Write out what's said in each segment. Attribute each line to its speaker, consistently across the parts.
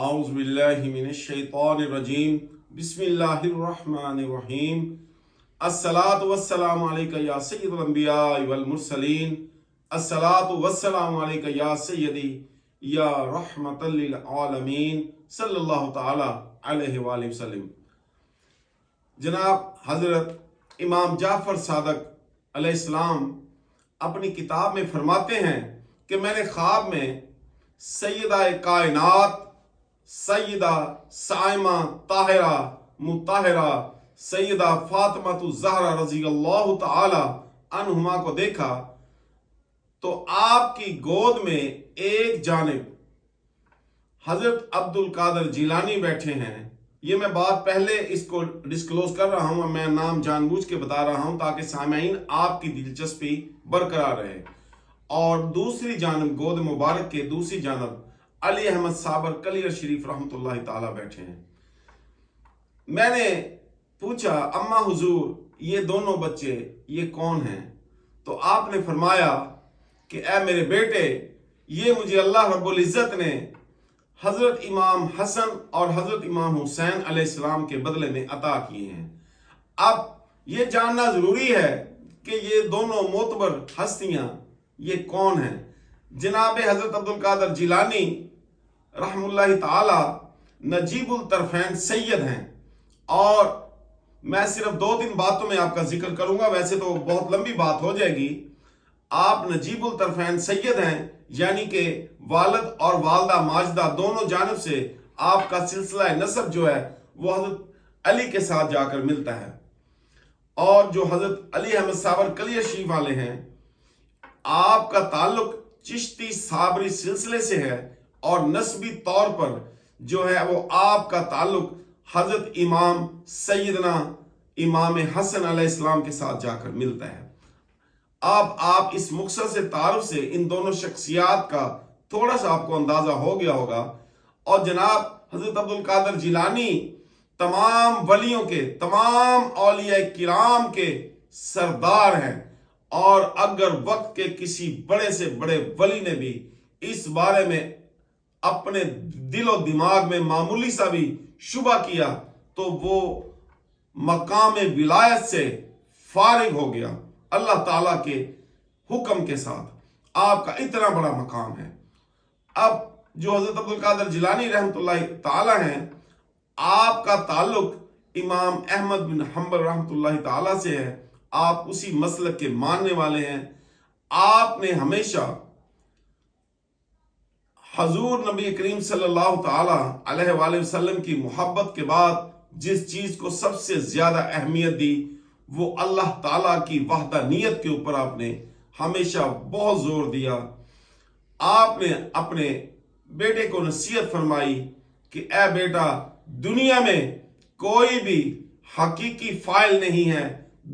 Speaker 1: اعوذ باللہ من الشیطان الرجیم بسم اللہ الرحمن الرحیم الصلاۃ والسلام علیک یا سید الانبیاء والمرسلین الصلاۃ والسلام علیک یا سیدی یا رحمت للعالمین صلی اللہ تعالی علیہ وآلہ وسلم۔ جناب حضرت امام جعفر صادق علیہ السلام اپنی کتاب میں فرماتے ہیں کہ میں نے خواب میں سیدہ کائنات سیدہ صائمہ طاہرہ مطہرہ سیدہ فاطمہ الزہرا رضی اللہ تعالی عنہما کو دیکھا تو آپ کی گود میں ایک جانب حضرت عبد القادر جیلانی بیٹھے ہیں۔ یہ میں بات پہلے اس کو ڈسکلوز کر رہا ہوں، میں نام جان بوجھ کے بتا رہا ہوں تاکہ سامعین آپ کی دلچسپی برقرار رہے۔ اور دوسری جانب گود مبارک کے دوسری جانب علی احمد صابر کلیر شریف رحمۃ اللہ تعالی بیٹھے ہیں۔ میں نے پوچھا اما حضور یہ دونوں بچے یہ کون ہیں؟ تو آپ نے فرمایا کہ اے میرے بیٹے، یہ مجھے اللہ رب العزت نے حضرت امام حسن اور حضرت امام حسین علیہ السلام کے بدلے میں عطا کیے ہیں۔ اب یہ جاننا ضروری ہے کہ یہ دونوں معتبر ہستیاں یہ کون ہیں۔ جناب حضرت عبد القادر جیلانی رحم اللہ تعالی نجیب الطرفین سید ہیں، اور میں صرف 2-3 باتوں میں آپ کا ذکر کروں گا، ویسے تو بہت لمبی بات ہو جائے گی۔ آپ نجیب الطرفین سید ہیں، یعنی کہ والد اور والدہ ماجدہ دونوں جانب سے آپ کا سلسلہ نسب جو ہے وہ حضرت علی کے ساتھ جا کر ملتا ہے۔ اور جو حضرت علی احمد صابر کلیر شریف والے ہیں، آپ کا تعلق چشتی صابری سلسلے سے ہے، اور نسبی طور پر جو ہے وہ آپ کا تعلق حضرت امام سیدنا امام حسن علیہ السلام کے ساتھ جا کر ملتا ہے۔ اب آپ اس مختصر تعارف سے ان دونوں شخصیات کا تھوڑا سا آپ کو اندازہ ہو گیا ہوگا۔ اور جناب حضرت عبد القادر جیلانی تمام ولیوں کے، تمام اولیاء کرام کے سردار ہیں، اور اگر وقت کے کسی بڑے سے بڑے ولی نے بھی اس بارے میں اپنے دل و دماغ میں معمولی سا بھی شبہ کیا تو وہ مقام ولایت سے فارغ ہو گیا۔ اللہ تعالیٰ کے حکم کے ساتھ آپ کا اتنا بڑا مقام ہے۔ اب جو حضرت عبد القادر جیلانی رحمۃ اللہ تعالی ہیں، آپ کا تعلق امام احمد بن حنبل رحمۃ اللہ تعالی سے ہے، آپ اسی مسلک کے ماننے والے ہیں۔ آپ نے ہمیشہ حضور نبی کریم صلی اللہ تعالی علیہ وآلہ وسلم کی محبت کے بعد جس چیز کو سب سے زیادہ اہمیت دی وہ اللہ تعالیٰ کی وحدانیت کے اوپر آپ نے ہمیشہ بہت زور دیا۔ آپ نے اپنے بیٹے کو نصیحت فرمائی کہ اے بیٹا، دنیا میں کوئی بھی حقیقی فاعل نہیں ہے،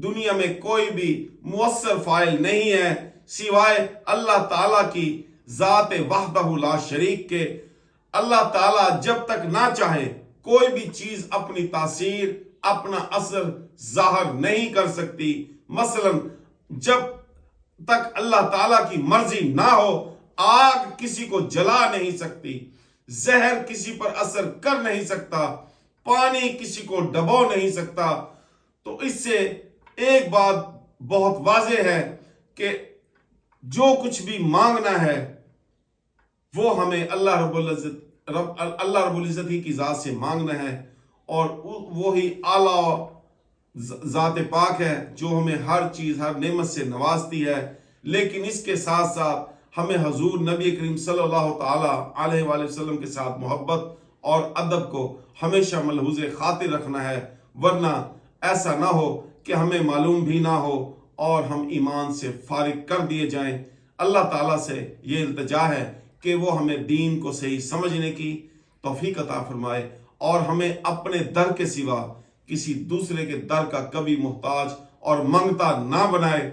Speaker 1: دنیا میں کوئی بھی مؤثر فاعل نہیں ہے سوائے اللہ تعالیٰ کی ذات وحدہ لا شریک کے۔ اللہ تعالیٰ جب تک نہ چاہے کوئی بھی چیز اپنی تاثیر، اپنا اثر ظاہر نہیں کر سکتی۔ مثلا جب تک اللہ تعالیٰ کی مرضی نہ ہو آگ کسی کو جلا نہیں سکتی، زہر کسی پر اثر کر نہیں سکتا، پانی کسی کو ڈبو نہیں سکتا۔ تو اس سے ایک بات بہت واضح ہے کہ جو کچھ بھی مانگنا ہے وہ ہمیں اللہ رب العزت ہی کی ذات سے مانگنا ہے، اور وہی اعلیٰ ذات پاک ہے جو ہمیں ہر چیز، ہر نعمت سے نوازتی ہے۔ لیکن اس کے ساتھ ساتھ ہمیں حضور نبی کریم صلی اللہ تعالی علیہ وآلہ وسلم کے ساتھ محبت اور ادب کو ہمیشہ ملحوظ خاطر رکھنا ہے، ورنہ ایسا نہ ہو کہ ہمیں معلوم بھی نہ ہو اور ہم ایمان سے فارغ کر دیے جائیں۔ اللہ تعالیٰ سے یہ التجا ہے کہ وہ ہمیں دین کو صحیح سمجھنے کی توفیق عطا فرمائے، اور ہمیں اپنے در کے سوا کسی دوسرے کے در کا کبھی محتاج اور منگتا نہ بنائے،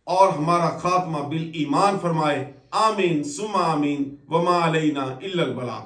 Speaker 1: اور ہمارا خاتمہ بالایمان فرمائے۔ آمین ثم آمین، وما علینا الا البلاغ۔